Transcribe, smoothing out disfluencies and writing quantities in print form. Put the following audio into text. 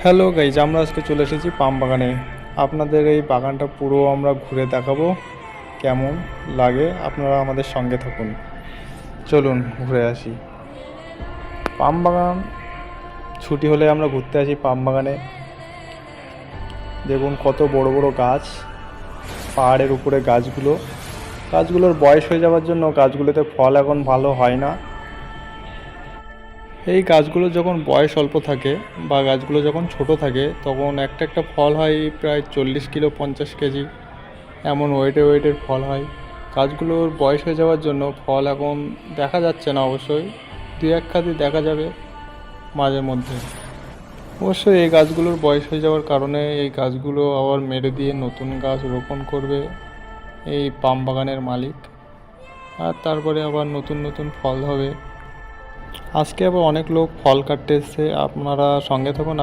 Hello guys, আমরা আজকে চলে এসেছি পাম বাগানে। আপনাদের এই বাগানটা পুরো আমরা ঘুরে দেখাবো, কেমন লাগে আপনারা আমাদের সঙ্গে থাকুন। চলুন ঘুরে আসি। পাম বাগান ছুটি হলে আমরা ঘুরতে আসি পাম বাগানে। দেখুন কত বড় বড় গাছ, পাহাড়ের উপরে গাছগুলোর বয়স হয়ে যাওয়ার জন্য গাছগুলোতে ফল এখন ভালো হয় না। এই গাছগুলো যখন বয়স অল্প থাকে বা গাছগুলো যখন ছোট থাকে তখন একটা একটা ফল হয় প্রায় 40 কিলো 50 কেজি, এমন ওয়েটের ফল হয়। গাছগুলোর বয়স হয়ে যাওয়ার জন্য ফল এখন দেখা যাচ্ছে না, অবশ্যই দু এক খাদি দেখা যাবে মাঝে মধ্যে। অবশ্যই এই গাছগুলোর বয়স হয়ে যাওয়ার কারণে এই গাছগুলো আবার মেরে দিয়ে নতুন গাছ রোপণ করবে এই পাম বাগানের মালিক, আর তারপরে আবার নতুন নতুন ফল হবে। আজকে আবার অনেক লোক ফল কাটতে এসছে, আপনারা সঙ্গে থাকুন।